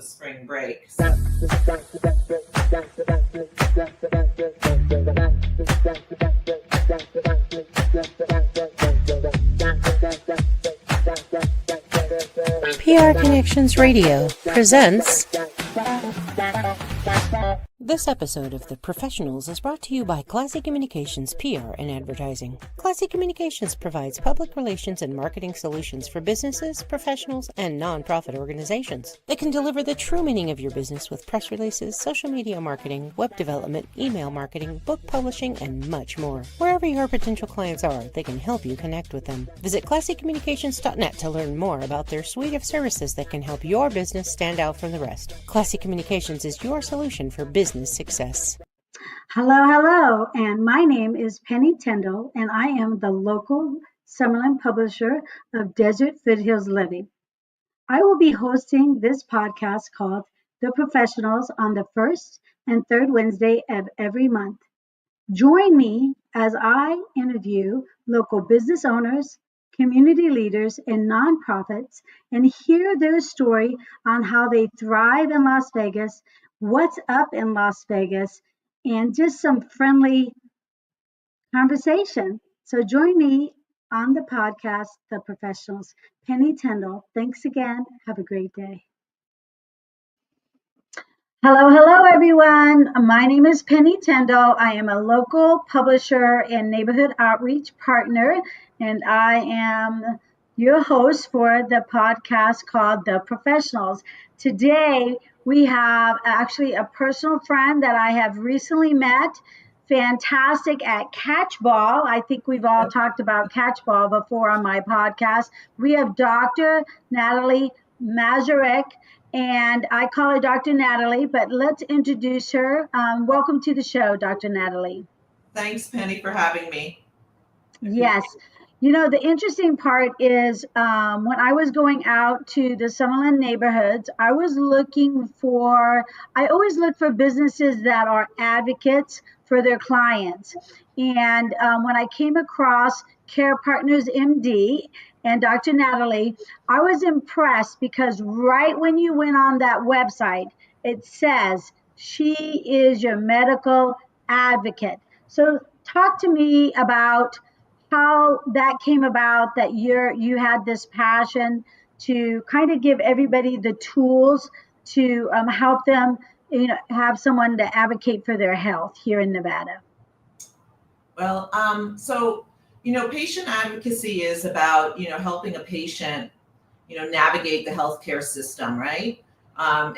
the spring break. PR Connections Radio presents. This episode of The Professionals is brought to you by Classy Communications PR and Advertising. Classy Communications provides public relations and marketing solutions for businesses, professionals, and nonprofit organizations. They can deliver the true meaning of your business with press releases, social media marketing, web development, email marketing, book publishing, and much more. Wherever your potential clients are, they can help you connect with them. Visit classycommunications.net to learn more about their suite of services that can help your business stand out from the rest. Classy Communications is your solution for business success. Hello, and my name is Penny Tyndall, and I am the local Summerlin publisher of Desert Foothills Living. I will be hosting this podcast called The Professionals on the first and third Wednesday of every month. Join me as I interview local business owners, community leaders, and nonprofits and hear their story on how they thrive in Las Vegas, what's up in Las Vegas, and just some friendly conversation. So join me on the podcast, The Professionals. Penny Tyndall, thanks again. Have a great day. Hello, everyone. My name is Penny Tyndall. I am a local publisher and neighborhood outreach partner, and I am your host for the podcast called The Professionals. Today, we have actually a personal friend that I have recently met, fantastic at catchball. I think we've all talked about catchball before on my podcast. We have Dr. Nathalie Majorek, and I call her Dr. Nathalie, but let's introduce her. Welcome to the show, Dr. Nathalie. Thanks, Penny, for having me. Yes. You know, the interesting part is when I was going out to the Summerlin neighborhoods, I always look for businesses that are advocates for their clients. And when I came across Care Partners MD and Dr. Nathalie, I was impressed because right when you went on that website, it says she is your medical advocate. So talk to me about how that came about, that you had this passion to kind of give everybody the tools to help them, have someone to advocate for their health here in Nevada. Well, patient advocacy is about, helping a patient, navigate the healthcare system, right?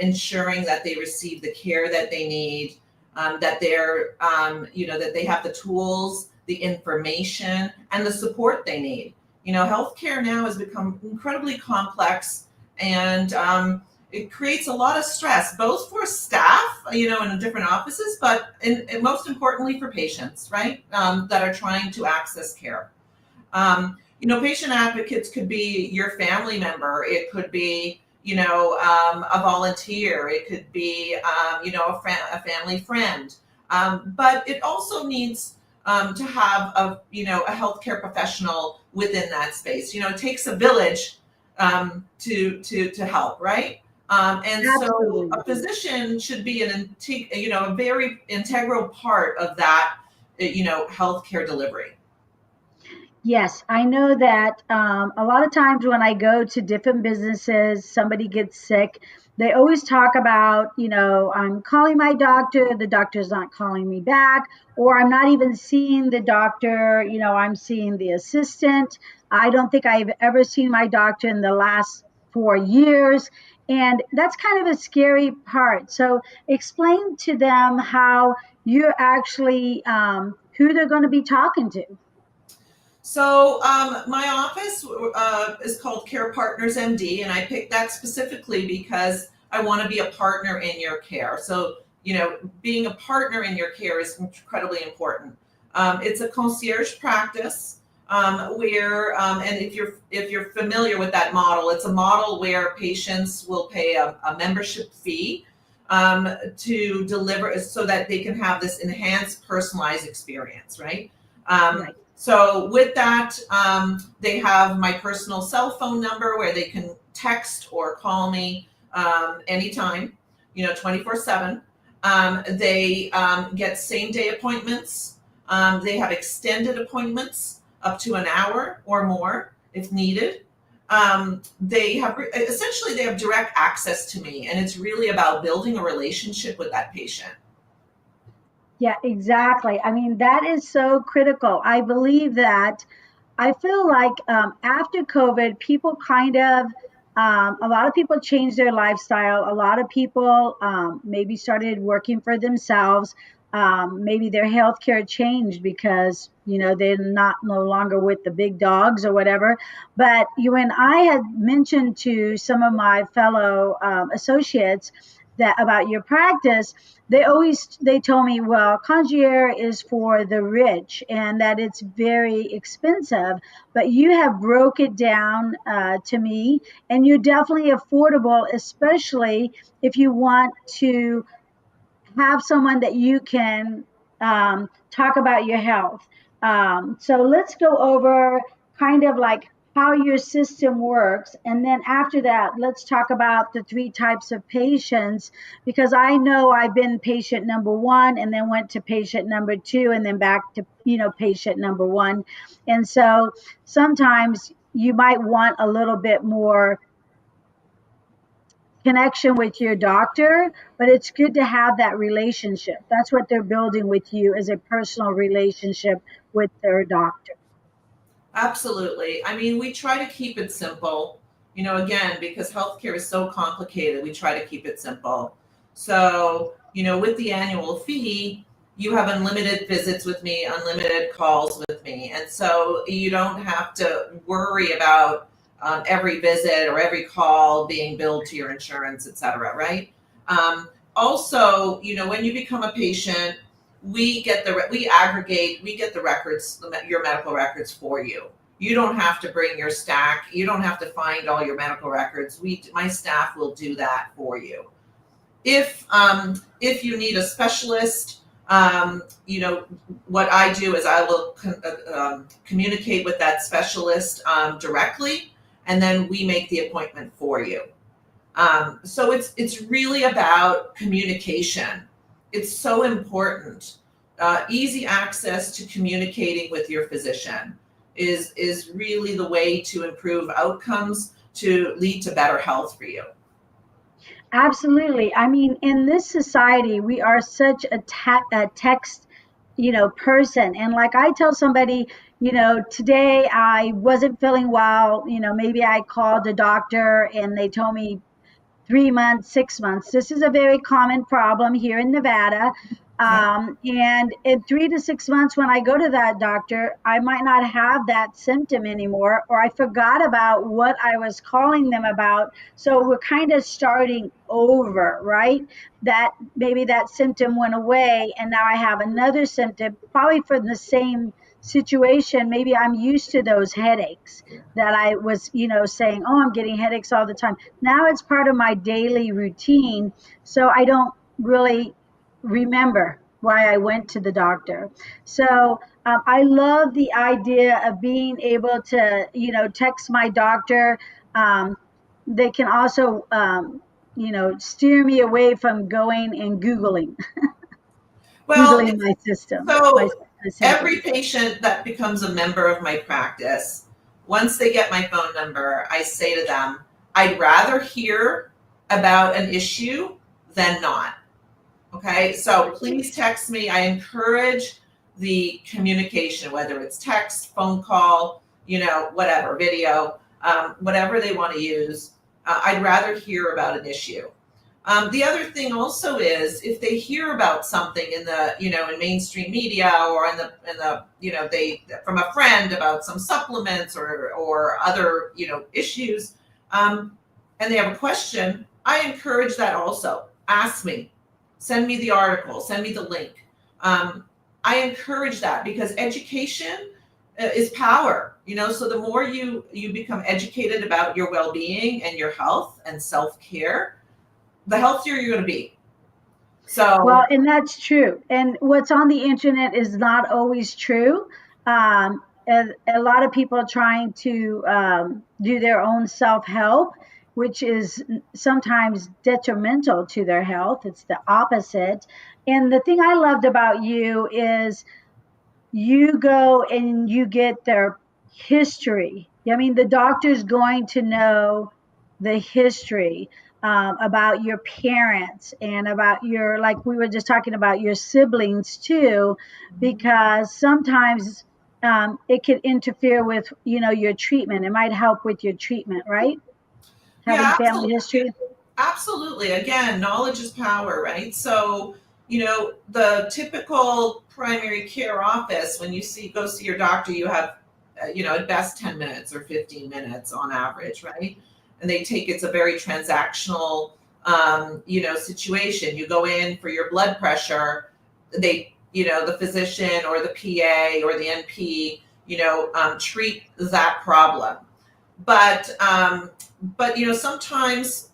Ensuring that they receive the care that they need, that they're, that they have the tools, the information, and the support they need. Healthcare now has become incredibly complex, and it creates a lot of stress, both for staff, in the different offices, but and most importantly for patients, right, that are trying to access care. Patient advocates could be your family member. It could be, a volunteer. It could be, a family friend. But it also needs to have a healthcare professional within that space. It takes a village to help, right? And Absolutely. So a physician should be a very integral part of that, healthcare delivery. Yes, I know that a lot of times when I go to different businesses, somebody gets sick, they always talk about, I'm calling my doctor, the doctor's not calling me back, or I'm not even seeing the doctor, I'm seeing the assistant. I don't think I've ever seen my doctor in the last 4 years. And that's kind of a scary part. So explain to them how you're actually, who they're going to be talking to. So my office is called Care Partners MD, and I picked that specifically because I want to be a partner in your care. So, being a partner in your care is incredibly important. It's a concierge practice where, and if you're familiar with that model, it's a model where patients will pay a membership fee to deliver, so that they can have this enhanced personalized experience, right? Right. So with that, they have my personal cell phone number where they can text or call me anytime, 24/7. They get same day appointments. They have extended appointments up to an hour or more if needed. They have essentially they have direct access to me, and it's really about building a relationship with that patient. Yeah, exactly. I mean, that is so critical. I believe that I feel like after COVID, people kind of, a lot of people changed their lifestyle. A lot of people maybe started working for themselves. Maybe their healthcare changed because, they're not no longer with the big dogs or whatever. But you and I had mentioned to some of my fellow associates that about your practice, they told me, well, concierge is for the rich and that it's very expensive, but you have broke it down to me, and you're definitely affordable, especially if you want to have someone that you can talk about your health. So let's go over kind of like how your system works. And then after that, let's talk about the three types of patients, because I know I've been patient number one and then went to patient number two and then back to, patient number one. And so sometimes you might want a little bit more connection with your doctor, but it's good to have that relationship. That's what they're building with you, is a personal relationship with their doctor. Absolutely. I mean, we try to keep it simple, again, because healthcare is so complicated, we try to keep it simple. So, with the annual fee, you have unlimited visits with me, unlimited calls with me. And so you don't have to worry about every visit or every call being billed to your insurance, et cetera, right? Also, when you become a patient, we aggregate, we get the records, your medical records for you. You don't have to bring your stack. You don't have to find all your medical records. My staff will do that for you. If you need a specialist, what I do is I will communicate with that specialist directly, and then we make the appointment for you. So it's really about communication. It's so important. Easy access to communicating with your physician is really the way to improve outcomes, to lead to better health for you. Absolutely. I mean, in this society, we are such a text, person. And like I tell somebody, today I wasn't feeling well, maybe I called the doctor and they told me 3 months, 6 months. This is a very common problem here in Nevada. Yeah. And in 3 to 6 months, when I go to that doctor, I might not have that symptom anymore, or I forgot about what I was calling them about. So we're kind of starting over, right? That maybe that symptom went away and now I have another symptom, probably from the same situation. Maybe I'm used to those headaches that I was, saying, oh, I'm getting headaches all the time. Now it's part of my daily routine. So I don't really remember why I went to the doctor. So I love the idea of being able to, text my doctor. They can also, steer me away from going and Well, Googling my system, my so every symptoms. patient that becomes a member of my practice, once they get my phone number, I say to them, I'd rather hear about an issue than not. Okay, so please text me. I encourage the communication, whether it's text, phone call, whatever, video, whatever they want to use. I'd rather hear about an issue. The other thing also is if they hear about something in the, in mainstream media or they from a friend about some supplements or other, issues, and they have a question, I encourage that also. Ask me, send me the article, send me the link. I encourage that because education is power, so the more you become educated about your well-being and your health and self-care, the healthier you're going to be. Well, So, and that's true. And what's on the internet is not always true. And a lot of people are trying to do their own self help. which is sometimes detrimental to their health. It's the opposite. And the thing I loved about you is you go and you get their history. I mean, the doctor's going to know the history about your parents and about your, like we were just talking about, your siblings too, because sometimes it could interfere with, your treatment. It might help with your treatment, right? Having Yeah, family history. absolutely. Again, knowledge is power, right? So, the typical primary care office, when you go see your doctor, you have, at best 10 minutes or 15 minutes on average, right? And it's a very transactional, situation. You go in for your blood pressure, the physician or the PA or the NP, treat that problem. But sometimes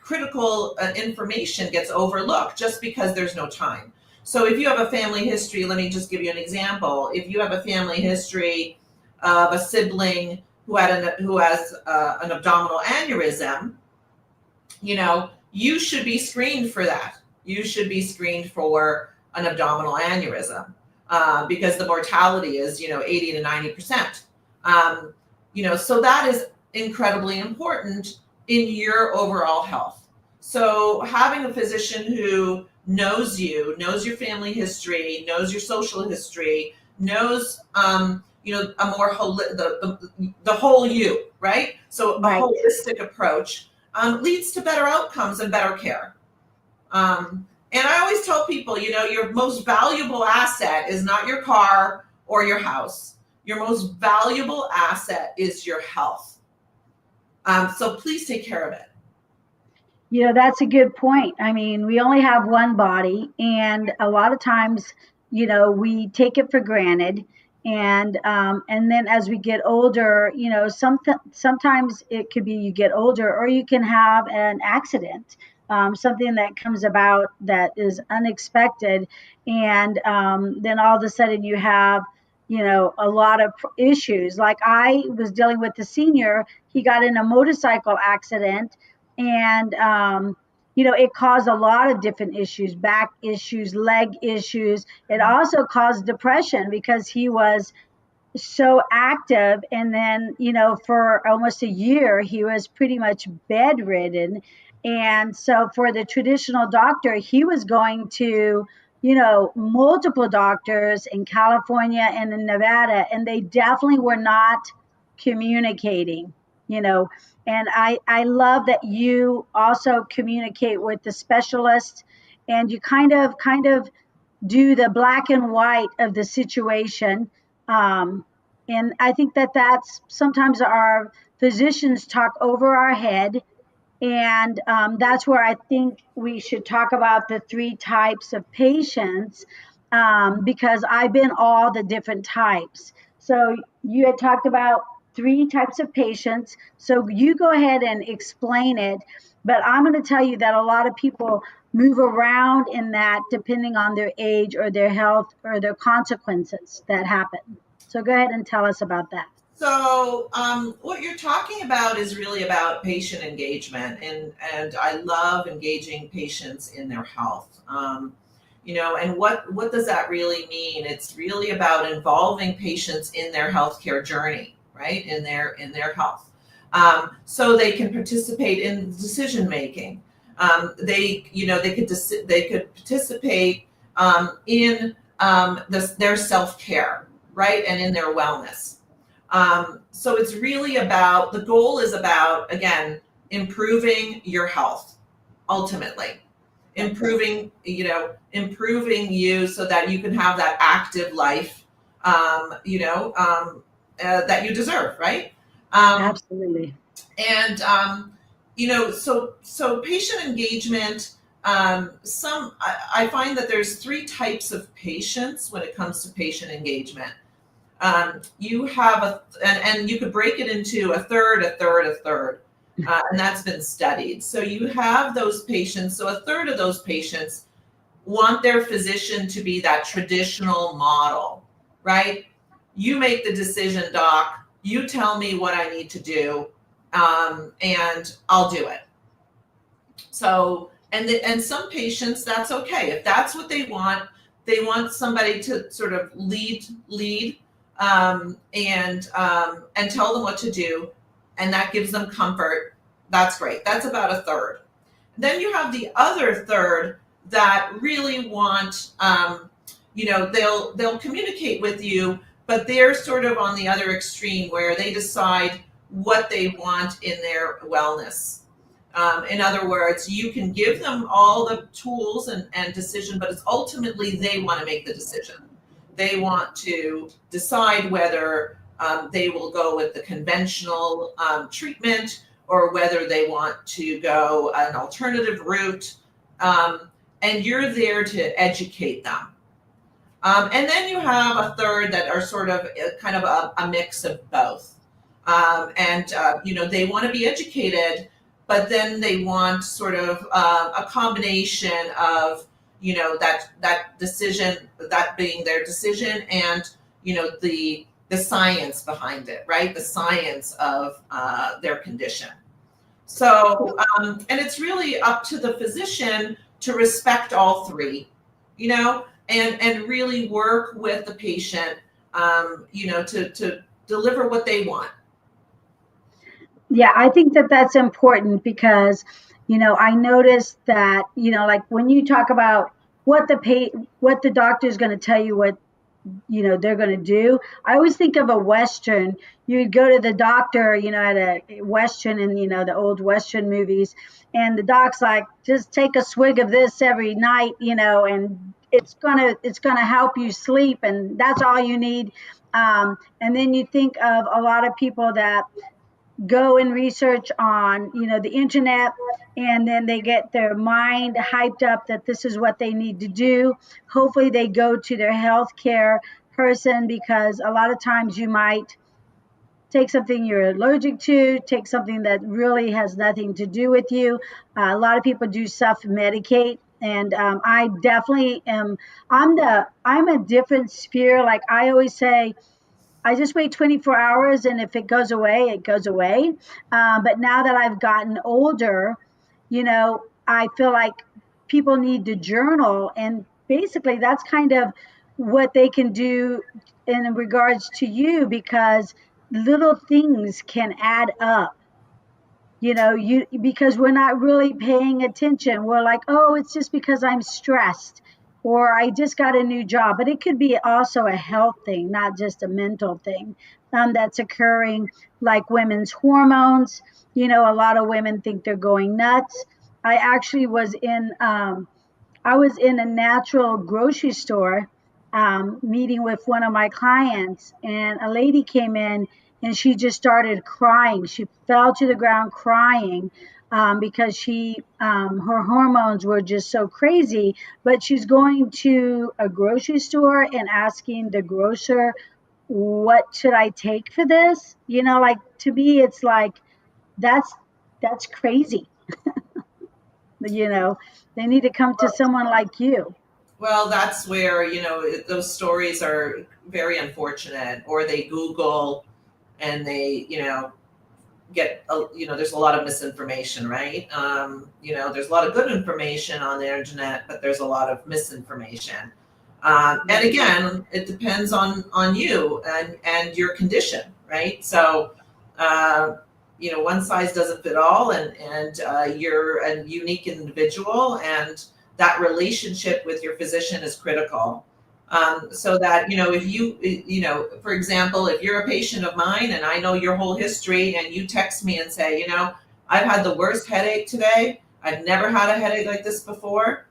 critical information gets overlooked just because there's no time. So if you have a family history, let me just give you an example. If you have a family history of a sibling who has an abdominal aneurysm, you should be screened for that. You should be screened for an abdominal aneurysm because the mortality is 80 to 90%. So that is incredibly important in your overall health. So having a physician who knows your family history, knows your social history, knows a more the whole you, right? So a Right. holistic approach leads to better outcomes and better care. And I always tell people, your most valuable asset is not your car or your house. Your most valuable asset is your health. So please take care of it. That's a good point. I mean, we only have one body, and a lot of times, we take it for granted. And then as we get older, sometimes it could be you get older, or you can have an accident, something that comes about that is unexpected, and then all of a sudden you have, a lot of issues. Like I was dealing with a senior, he got in a motorcycle accident, and it caused a lot of different issues, back issues, leg issues. It also caused depression because he was so active, and then for almost a year he was pretty much bedridden. And so for the traditional doctor, he was going to multiple doctors in California and in Nevada, and they definitely were not communicating. you know and I love that you also communicate with the specialist, and you kind of do the black and white of the situation. And I think that that's sometimes our physicians talk over our head, and that's where I think we should talk about the three types of patients, because I've been all the different types. So you had talked about three types of patients. So you go ahead and explain it. But I'm going to tell you that a lot of people move around in that depending on their age or their health or their consequences that happen. So go ahead and tell us about that. So what you're talking about is really about patient engagement, and I love engaging patients in their health. And what does that really mean? It's really about involving patients in their healthcare journey, right? In their health, so they can participate in decision making. They could participate in their self care, right, and in their wellness. So it's really about, the goal is about, again, improving your health, ultimately. Improving you so that you can have that active life, that you deserve, right? Absolutely. And, so patient engagement, I find that there's three types of patients when it comes to patient engagement. You have and you could break it into a third, and that's been studied. So you have those patients. So a third of those patients want their physician to be that traditional model, right? You make the decision, doc. You tell me what I need to do, and I'll do it. So, and some patients, that's okay. If that's what they want somebody to sort of lead, and tell them what to do, and that gives them comfort. That's great. That's about a third. Then you have the other third that really want, they'll communicate with you, but they're sort of on the other extreme where they decide what they want in their wellness. In other words, you can give them all the tools and decision, but it's ultimately they want to make the decision. They want to decide whether they will go with the conventional treatment or whether they want to go an alternative route. And you're there to educate them. And then you have a third that are sort of kind of a mix of both. They want to be educated, but then they want sort of a combination of, that decision, that being their decision, and, the science behind it, right? The science of their condition. So, and it's really up to the physician to respect all three, and really work with the patient, to deliver what they want. Yeah, I think that that's important because, I noticed that, like when you talk about what the doctor is going to tell you what, they're going to do. I always think of a Western. You'd go to the doctor, at a Western in, the old Western movies, and the doc's like, just take a swig of this every night, and it's gonna help you sleep, and that's all you need. And then you think of a lot of people that go and research on the internet, and then they get their mind hyped up that this is what they need to do. Hopefully they go to their healthcare person, because a lot of times you might take something you're allergic to, take something that really has nothing to do with you. A lot of people do self-medicate, and I definitely am. I'm a different sphere. Like I always say, I just wait 24 hours, and if it goes away, it goes away. But now that I've gotten older, I feel like people need to journal, and basically that's kind of what they can do in regards to you, because little things can add up. Because we're not really paying attention. We're like, oh, it's just because I'm stressed, or I just got a new job. But it could be also a health thing, not just a mental thing, that's occurring, like women's hormones. A lot of women think they're going nuts. I actually was in a natural grocery store, meeting with one of my clients, and a lady came in, and she just started crying. She fell to the ground crying, because her hormones were just so crazy. But she's going to a grocery store and asking the grocer, "What should I take for this?" Like, to me, it's like that's crazy. They need to come to someone like you. Well, that's where, those stories are very unfortunate, or they Google and they, there's a lot of misinformation, right? There's a lot of good information on the internet, but there's a lot of misinformation. And again, it depends on you and your condition, right? So, one size doesn't fit all, and you're a unique individual, and that relationship with your physician is critical. So that, if for example, if you're a patient of mine and I know your whole history, and you text me and say, I've had the worst headache today. I've never had a headache like this before.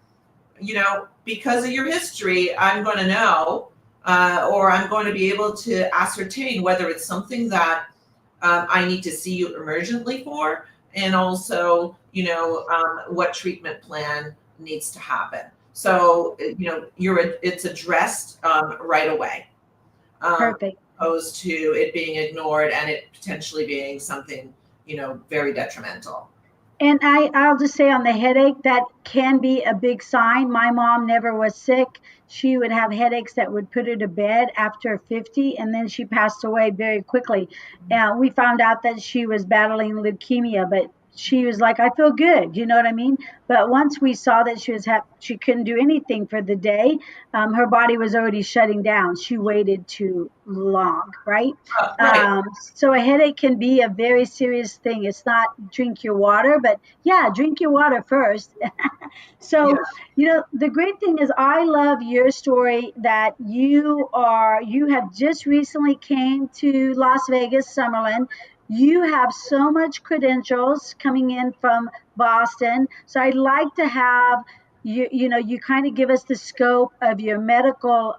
Because of your history, I'm going to know, or I'm going to be able to ascertain whether it's something that I need to see you emergently for, and also, what treatment plan needs to happen. So, it's addressed right away, Perfect. opposed to it being ignored and it potentially being something, very detrimental. And I'll just say on the headache, that can be a big sign. My mom never was sick. She would have headaches that would put her to bed after 50, and then she passed away very quickly. We found out that she was battling leukemia, but she was like, I feel good. You know what I mean? But once we saw that she couldn't do anything for the day, her body was already shutting down. She waited too long, right? Right. So a headache can be a very serious thing. It's not drink your water, but yeah, drink your water first. Yeah. So, the great thing is I love your story that you have just recently came to Las Vegas, Summerlin. You have so much credentials coming in from Boston. So I'd like to have you kind of give us the scope of your medical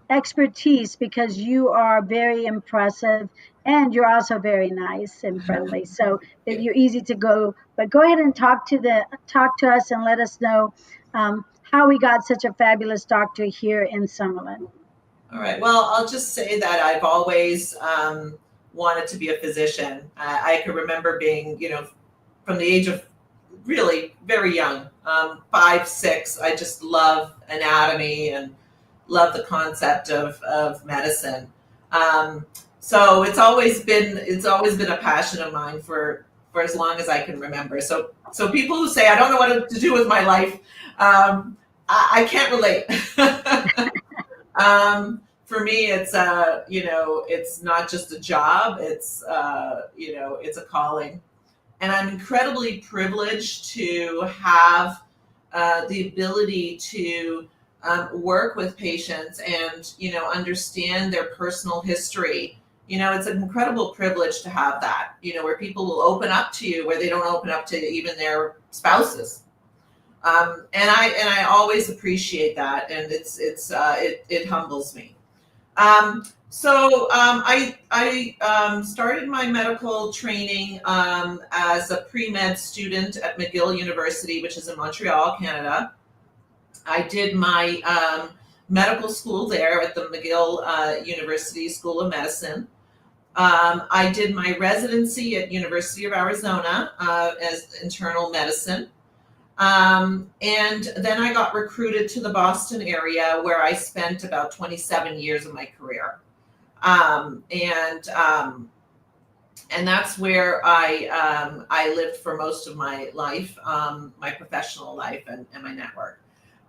expertise because you are very impressive and you're also very nice and friendly. So that you're easy to go. But go ahead and talk to us and let us know how we got such a fabulous doctor here in Summerlin. All right. Well, I'll just say that I've always wanted to be a physician. I can remember being, from the age of really very young, 5, 6. I just love anatomy and love the concept of medicine. Um, so it's always been a passion of mine for as long as I can remember. So people who say I don't know what to do with my life, I can't relate. For me, it's not just a job. It's a calling, and I'm incredibly privileged to have the ability to work with patients and understand their personal history. It's an incredible privilege to have that. Where people will open up to you where they don't open up to even their spouses. And I always appreciate that, and it humbles me. I started my medical training as a pre-med student at McGill University, which is in Montreal, Canada. I did my medical school there at the McGill University School of Medicine. I did my residency at University of Arizona as internal medicine. And then I got recruited to the Boston area where I spent about 27 years of my career. And that's where I lived for most of my life, my professional life and my network.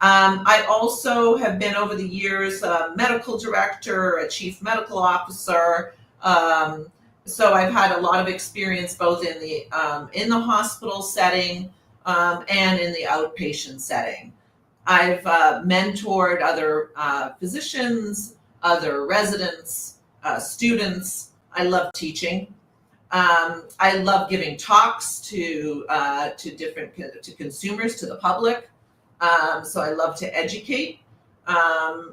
I also have been over the years a medical director, a chief medical officer. So I've had a lot of experience both in the hospital setting and in the outpatient setting. I've mentored other physicians, other residents, students. I love teaching. I love giving talks to consumers, to the public. So I love to educate.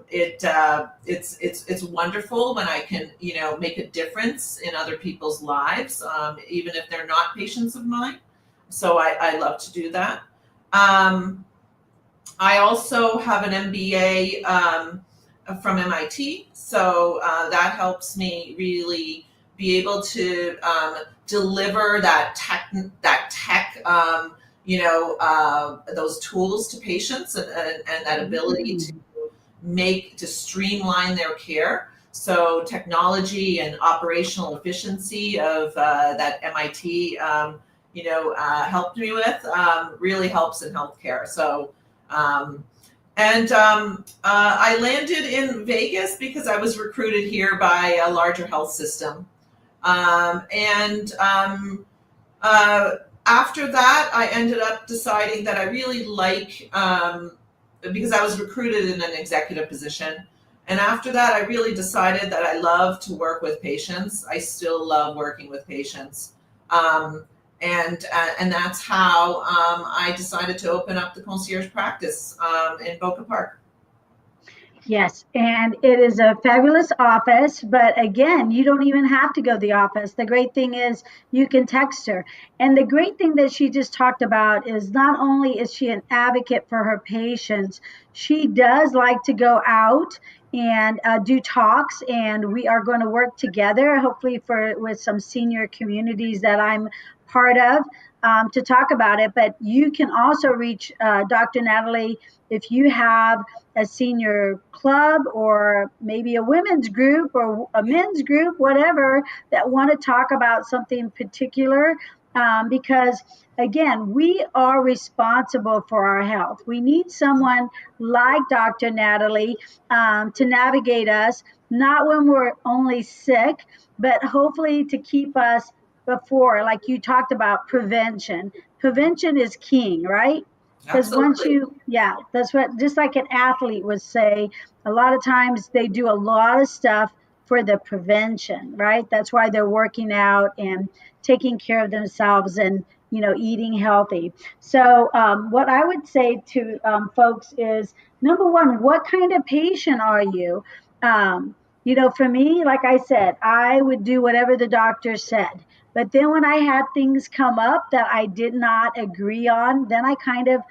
It's wonderful when I can make a difference in other people's lives, even if they're not patients of mine. So I love to do that. I also have an MBA from MIT, so that helps me really be able to deliver that tech, those tools to patients and that ability to streamline their care. So technology and operational efficiency of that MIT, helped me with really helps in healthcare. So. I landed in Vegas because I was recruited here by a larger health system. After that, I ended up deciding that I really because I was recruited in an executive position. And after that, I really decided that I love to work with patients. I still love working with patients. And that's how I decided to open up the concierge practice in Boca Park. Yes, and it is a fabulous office, but again, you don't even have to go to the office. The great thing is you can text her. And the great thing that she just talked about is not only is she an advocate for her patients, she does like to go out and do talks, and we are going to work together, hopefully with some senior communities that I'm part of to talk about it. But you can also reach Dr. Nathalie if you have a senior club or maybe a women's group or a men's group, whatever, that want to talk about something particular. Because again, we are responsible for our health. We need someone like Dr. Nathalie to navigate us, not when we're only sick, but hopefully to keep us before, like you talked about prevention. Prevention is king, right? Because once Absolutely. you, yeah, that's what, just like an athlete would say, a lot of times they do a lot of stuff for the prevention, right? That's why they're working out and taking care of themselves and, eating healthy. So, what I would say to folks is number one, what kind of patient are you? For me, like I said, I would do whatever the doctor said. But then when I had things come up that I did not agree on, then I kind of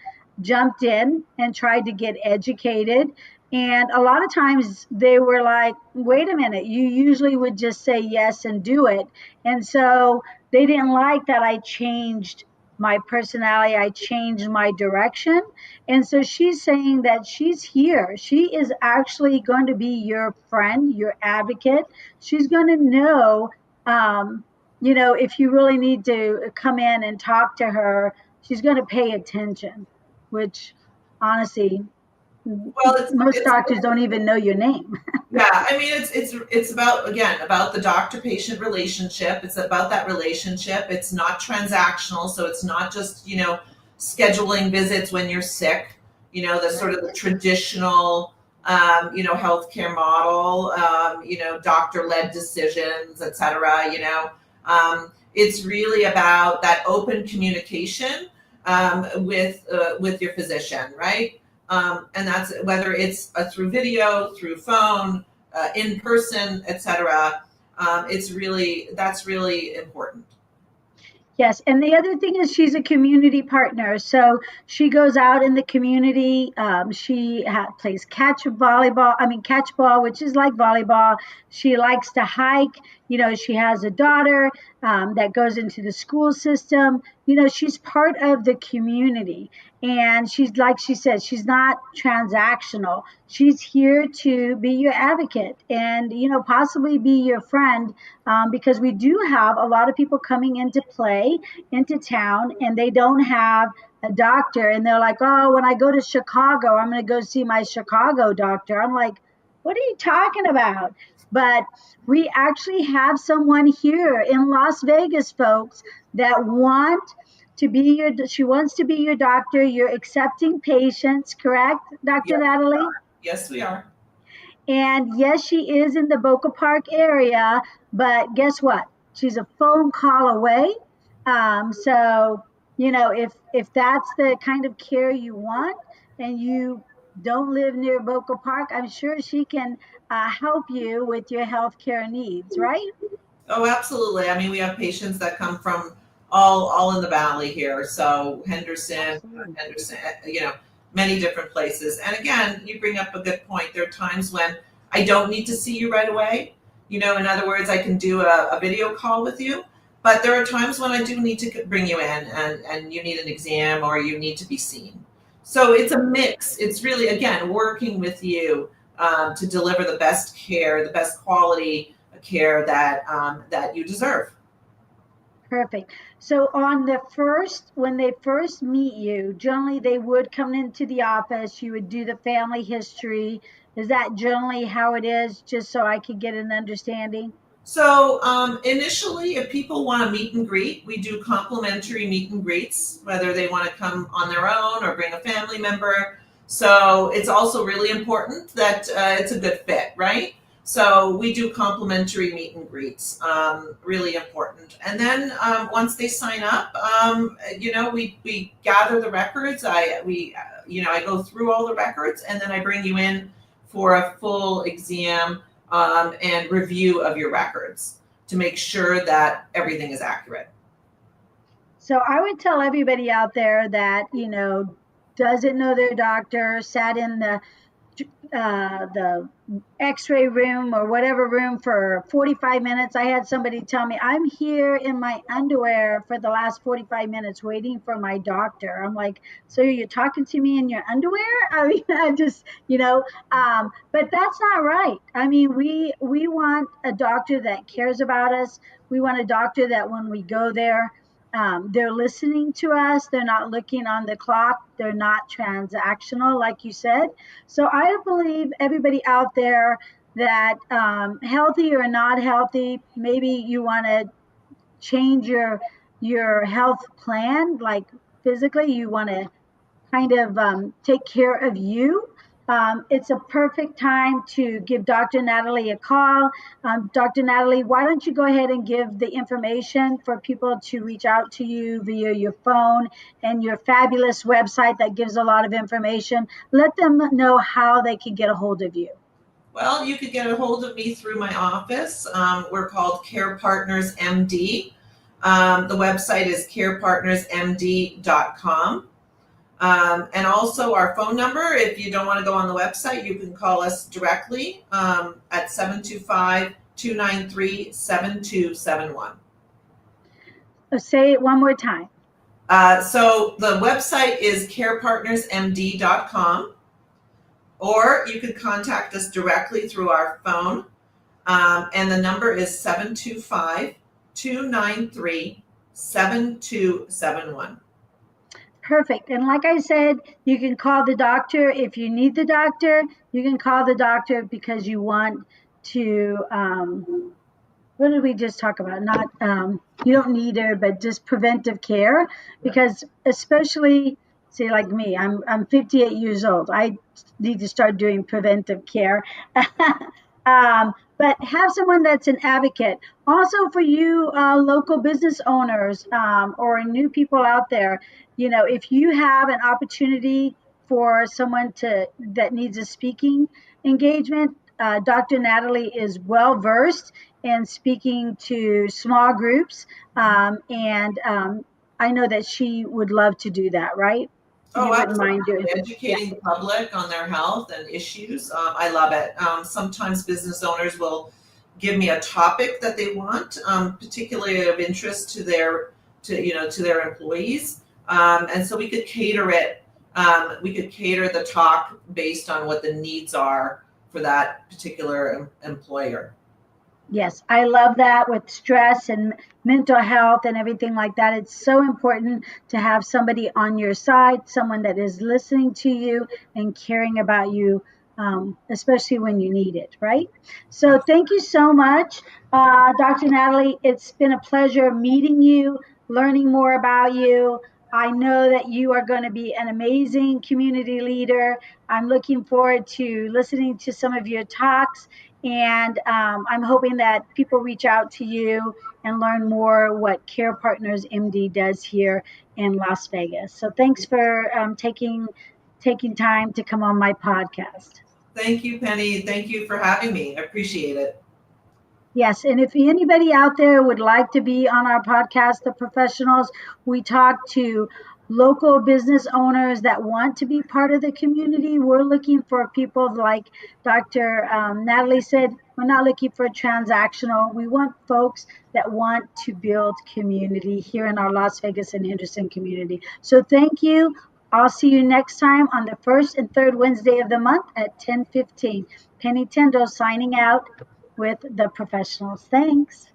jumped in and tried to get educated. And a lot of times they were like, wait a minute, you usually would just say yes and do it. And so they didn't like that I changed my personality, I changed my direction. And so she's saying that she's here. She is actually going to be your friend, your advocate. She's going to know, if you really need to come in and talk to her, she's going to pay attention, which honestly, Well, most it's doctors don't even know your name. yeah. I mean, it's about, again, about the doctor-patient relationship. It's about that relationship. It's not transactional, so it's not just scheduling visits when you're sick. The sort of the traditional healthcare model. Doctor-led decisions, et cetera. It's really about that open communication with your physician, right? And that's whether it's through video, through phone, in person, etc. That's really important. Yes, and the other thing is she's a community partner. So she goes out in the community. She plays catch ball, which is like volleyball. She likes to hike. She has a daughter that goes into the school system. She's part of the community. And she's, like she said, she's not transactional. She's here to be your advocate and, possibly be your friend, because we do have a lot of people coming into play into town and they don't have a doctor, and they're like, oh, when I go to Chicago, I'm going to go see my Chicago doctor. I'm like, what are you talking about? But we actually have someone here in Las Vegas, folks, that she wants to be your doctor. You're accepting patients, correct, Dr. Yes, we Nathalie? are. Yes, we are. And yes, she is in the Boca Park area, but guess what? She's a phone call away. So if that's the kind of care you want, and you don't live near Boca Park, I'm sure she can help you with your healthcare needs, right? Oh, absolutely. I mean, we have patients that come from all in the valley here. So Absolutely. Henderson, many different places. And again, you bring up a good point. There are times when I don't need to see you right away. In other words, I can do a video call with you. But there are times when I do need to bring you in and you need an exam or you need to be seen. So it's a mix. It's really, again, working with you to deliver the best care, the best quality care that you deserve. Perfect. So when they first meet you, generally they would come into the office, you would do the family history. Is that generally how it is, just so I could get an understanding? So initially, if people want to meet and greet, we do complimentary meet and greets, whether they want to come on their own or bring a family member. So it's also really important that it's a good fit, right? So we do complimentary meet and greets, really important. And then once they sign up, we gather the records. I go through all the records, and then I bring you in for a full exam and review of your records to make sure that everything is accurate. So I would tell everybody out there that, doesn't know their doctor, sat in the the x-ray room or whatever room for 45 minutes. I had somebody tell me, I'm here in my underwear for the last 45 minutes waiting for my doctor. I'm like, so you're talking to me in your underwear? I mean, I just, but that's not right. I mean, we want a doctor that cares about us. We want a doctor that when we go there, they're listening to us. They're not looking on the clock. They're not transactional, like you said. So I believe everybody out there that healthy or not healthy, maybe you want to change your health plan, like physically, you want to kind of take care of you. It's a perfect time to give Dr. Nathalie a call. Dr. Nathalie, why don't you go ahead and give the information for people to reach out to you via your phone and your fabulous website that gives a lot of information. Let them know how they can get a hold of you. Well, you could get a hold of me through my office. We're called Care Partners MD. The website is carepartnersmd.com. And also our phone number, if you don't want to go on the website, you can call us directly at 725-293-7271. Say it one more time. So the website is carepartnersmd.com, or you could contact us directly through our phone. And the number is 725-293-7271. Perfect. And like I said, you can call the doctor if you need the doctor. You can call the doctor because you want to, what did we just talk about? Not, you don't need her, but just preventive care. Because especially, say like me, I'm 58 years old. I need to start doing preventive care. But have someone that's an advocate. Also for you local business owners or new people out there, if you have an opportunity for someone that needs a speaking engagement, Dr. Nathalie is well versed in speaking to small groups, and I know that she would love to do that, right? Oh, you wouldn't mind doing educating the public on their health and issues. I love it. Sometimes business owners will give me a topic that they want, particularly of interest to their employees, and so we could cater it. We could cater the talk based on what the needs are for that particular employer. Yes, I love that with stress and mental health and everything like that. It's so important to have somebody on your side, someone that is listening to you and caring about you, especially when you need it, right? So thank you so much, Dr. Nathalie. It's been a pleasure meeting you, learning more about you. I know that you are going to be an amazing community leader. I'm looking forward to listening to some of your talks. And I'm hoping that people reach out to you and learn more what Care Partners MD does here in Las Vegas. So thanks for taking time to come on my podcast. Thank you, Penny. Thank you for having me. I appreciate it. Yes, and if anybody out there would like to be on our podcast, The Professionals, we talk to local business owners that want to be part of the community. We're looking for people like Dr. Nathalie said, we're not looking for transactional. We want folks that want to build community here in our Las Vegas and Henderson community. So thank you. I'll see you next time on the first and third Wednesday of the month at 10:15. Penny Tendo signing out with The Professionals. Thanks.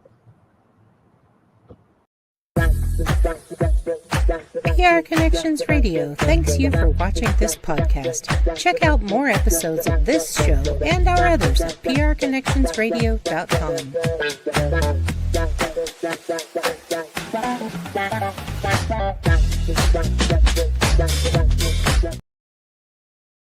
PR Connections Radio thanks you for watching this podcast. Check out more episodes of this show and our others at prconnectionsradio.com.